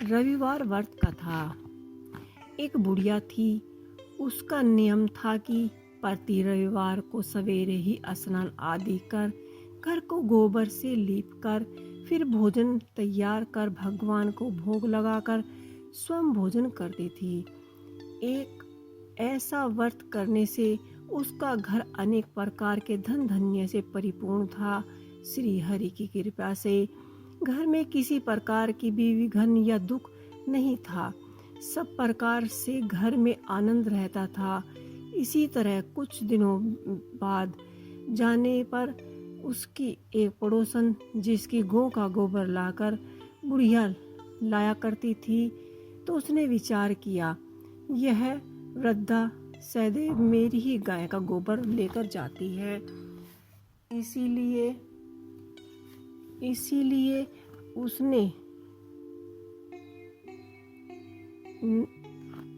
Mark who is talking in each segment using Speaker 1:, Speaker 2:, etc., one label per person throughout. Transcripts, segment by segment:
Speaker 1: रविवार व्रत कथा। एक बुढ़िया थी। उसका नियम था कि प्रति रविवार को सवेरे ही स्नान आदि कर घर को गोबर से लीप कर फिर भोजन तैयार कर भगवान को भोग लगाकर स्वयं भोजन करती थी। एक ऐसा व्रत करने से उसका घर अनेक प्रकार के धन धान्य से परिपूर्ण था। श्री हरि की कृपा से घर में किसी प्रकार की भी विघ्न या दुख नहीं था। सब प्रकार से घर में आनंद रहता था। इसी तरह कुछ दिनों बाद जाने पर उसकी एक पड़ोसन जिसकी गौ का गोबर लाकर बुढ़िया लाया करती थी, तो उसने विचार किया, यह वृद्धा सदैव मेरी ही गाय का गोबर लेकर जाती है,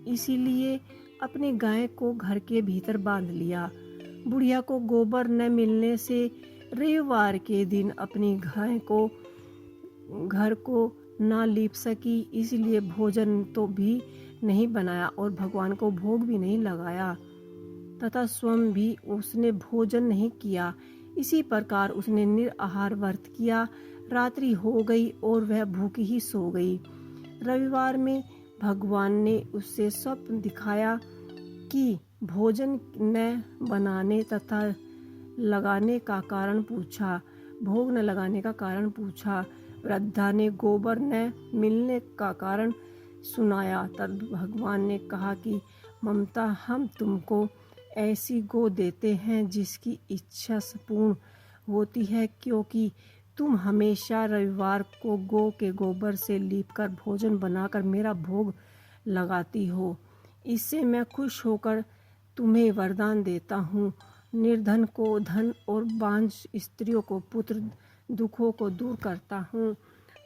Speaker 1: इसीलिए अपने गाय को घर के भीतर बांध लिया। बुढ़िया को गोबर न मिलने से रविवार के दिन अपनी गाय को घर को ना लीप सकी, इसलिए भोजन तो भी नहीं बनाया और भगवान को भोग भी नहीं लगाया तथा स्वयं भी उसने भोजन नहीं किया। इसी प्रकार उसने निराहार व्रत किया। रात्रि हो गई और वह भूखी ही सो गई। रविवार में भगवान ने उससे स्वप्न दिखाया कि भोजन न बनाने तथा लगाने का कारण पूछा। भोग न लगाने का कारण पूछा। वृद्धा ने गोबर न मिलने का कारण सुनाया। तब भगवान ने कहा कि ममता, हम तुमको ऐसी गो देते हैं जिसकी इच्छा पूर्ण होती है, क्योंकि तुम हमेशा रविवार को गौ के गोबर से लीपकर भोजन बनाकर मेरा भोग लगाती हो। इससे मैं खुश होकर तुम्हें वरदान देता हूँ। निर्धन को धन और बांझ स्त्रियों को पुत्र, दुखों को दूर करता हूँ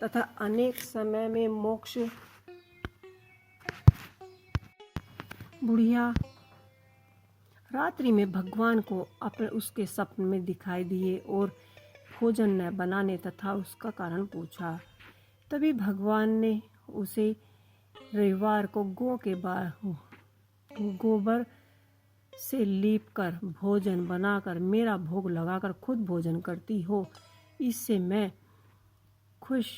Speaker 1: तथा अनेक समय में मोक्ष। बुढ़िया रात्रि में भगवान को उसके स्वप्न में दिखाई दिए और भोजन न बनाने तथा उसका कारण पूछा। तभी भगवान ने उसे रविवार को गौ के गोबर से लीपकर भोजन बनाकर मेरा भोग लगाकर खुद भोजन करती हो, इससे मैं खुश।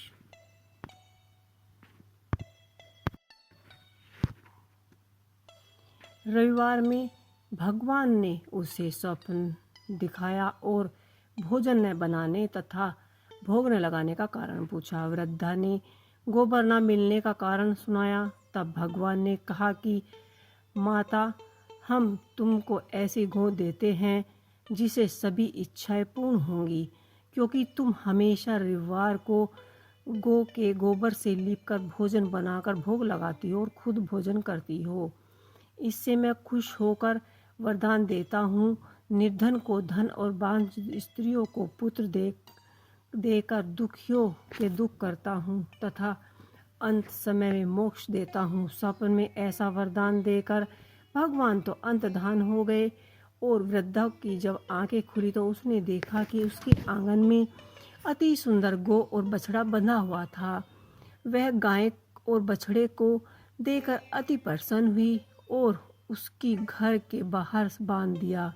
Speaker 1: रविवार में भगवान ने उसे स्वप्न दिखाया और भोजन न बनाने तथा भोग न लगाने का कारण पूछा। वृद्धा ने गोबर न मिलने का कारण सुनाया। तब भगवान ने कहा कि माता, हम तुमको ऐसी गौ देते हैं जिसे सभी इच्छाएं पूर्ण होंगी, क्योंकि तुम हमेशा रविवार को गौ के गोबर से लीपकर भोजन बनाकर भोग लगाती हो और खुद भोजन करती हो। इससे मैं खुश होकर वरदान देता हूँ। निर्धन को धन और बांझ स्त्रियों को पुत्र देकर दुखियों के दुख करता हूँ तथा अंत समय में मोक्ष देता हूँ। स्वप्न में ऐसा वरदान देकर भगवान तो अंतर्धान हो गए और वृद्धा की जब आंखें खुली तो उसने देखा कि उसके आंगन में अति सुंदर गौ और बछड़ा बंधा हुआ था। वह गाय और बछड़े को देखकर अति प्रसन्न हुई और उसकी घर के बाहर बांध दिया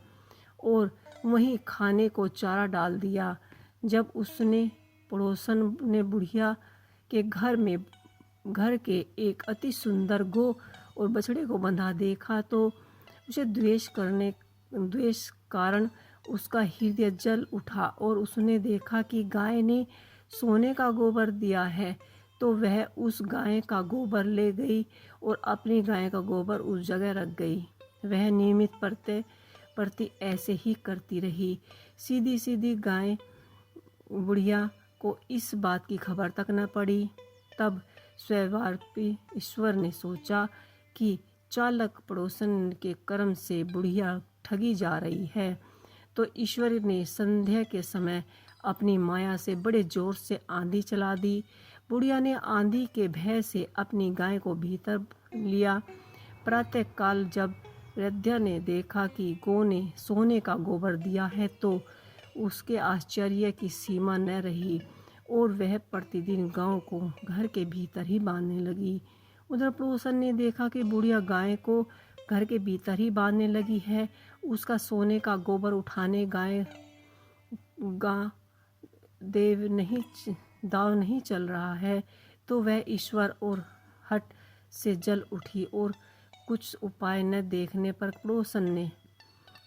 Speaker 1: और वहीं खाने को चारा डाल दिया। जब उसने पड़ोसन ने बुढ़िया के घर के एक अति सुंदर गौ और बछड़े को बंधा देखा तो उसे द्वेष कारण उसका हृदय जल उठा और उसने देखा कि गाय ने सोने का गोबर दिया है, तो वह उस गाय का गोबर ले गई और अपनी गाय का गोबर उस जगह रख गई। वह नियमित प्रति ऐसे ही करती रही। सीधी सीधी गाय बुढ़िया को इस बात की खबर तक न पड़ी। तब स्वयंवापी ईश्वर ने सोचा कि चालक पड़ोसन के कर्म से बुढ़िया ठगी जा रही है, तो ईश्वर ने संध्या के समय अपनी माया से बड़े जोर से आंधी चला दी। बुढ़िया ने आंधी के भय से अपनी गाय को भीतर लिया। प्रातःकाल जब वृद्धा ने देखा कि गौ ने सोने का गोबर दिया है तो उसके आश्चर्य की सीमा न रही और वह प्रतिदिन गांव को घर के भीतर ही बांधने लगी। उधर पड़ोसन ने देखा कि बुढ़िया गाय को घर के भीतर ही बांधने लगी है। उसका सोने का गोबर उठाने दाव नहीं चल रहा है। तो वह ईश्वर और हट से जल उठी और कुछ उपाय न देखने पर पड़ोसन ने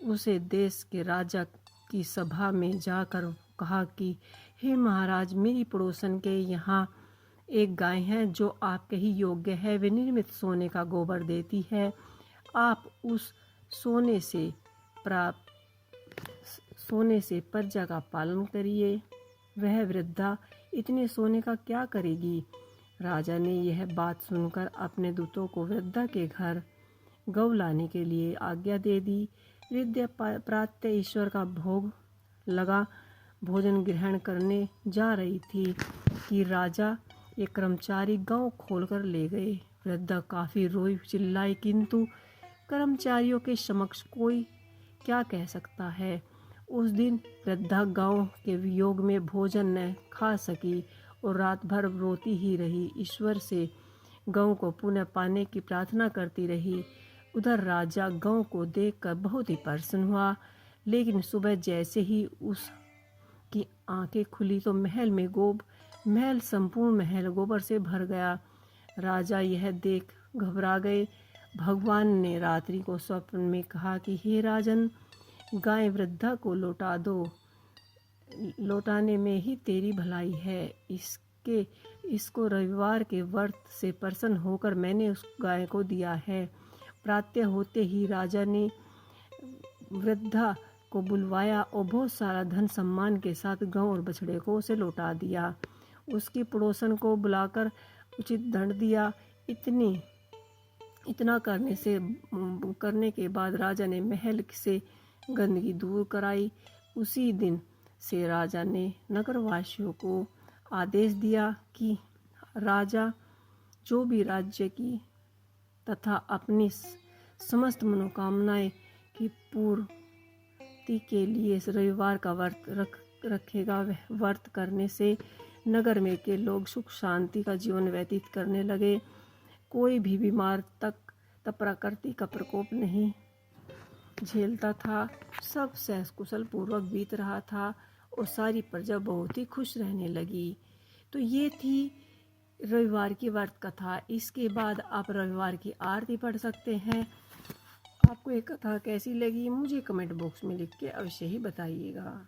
Speaker 1: उसे देश के राजा की सभा में जाकर कहा कि हे महाराज, मेरी पड़ोसन के यहाँ एक गाय है जो आपके ही योग्य है। वे निर्मित सोने का गोबर देती है। आप उस सोने से प्रजा का पालन करिए। वह वृद्धा इतने सोने का क्या करेगी? राजा ने यह बात सुनकर अपने दूतों को वृद्धा के घर गौ लाने के लिए आज्ञा दे दी। वृद्धा प्रातः ईश्वर का भोग लगा भोजन ग्रहण करने जा रही थी कि राजा एक कर्मचारी गौ खोलकर ले गए। वृद्धा काफी रोई चिल्लाई, किंतु कर्मचारियों के समक्ष कोई क्या कह सकता है। उस दिन वृद्धा गौ के वियोग में भोजन न खा सकी और रात भर रोती ही रही। ईश्वर से गौ को पुनः पाने की प्रार्थना करती रही। उधर राजा गौ को देखकर बहुत ही प्रसन्न हुआ, लेकिन सुबह जैसे ही उसकी आंखें खुली तो संपूर्ण महल गोबर से भर गया। राजा यह देख घबरा गए। भगवान ने रात्रि को स्वप्न में कहा कि हे राजन, गाय वृद्धा को लौटा दो। लौटाने में ही तेरी भलाई है। इसको रविवार के व्रत से प्रसन्न होकर मैंने उस गाय को दिया है। प्रातः होते ही राजा ने वृद्धा को बुलवाया और बहुत सारा धन सम्मान के साथ गौ और बछड़े को उसे लौटा दिया। उसकी पड़ोसन को बुलाकर उचित दंड दिया। इतना करने के बाद राजा ने महल से गंदगी दूर कराई। उसी दिन से राजा ने नगरवासियों को आदेश दिया कि राजा जो भी राज्य की तथा अपनी समस्त मनोकामनाएं की पूर्ति के लिए रविवार का व्रत रखेगा। वह व्रत करने से नगर में के लोग सुख शांति का जीवन व्यतीत करने लगे। कोई भी बीमार तक प्रकृति का प्रकोप नहीं झेलता था। सब सहकुशल पूर्वक बीत रहा था और सारी प्रजा बहुत ही खुश रहने लगी। तो ये थी रविवार की व्रत कथा। इसके बाद आप रविवार की आरती पढ़ सकते हैं। आपको ये कथा कैसी लगी मुझे कमेंट बॉक्स में लिख के अवश्य ही बताइएगा।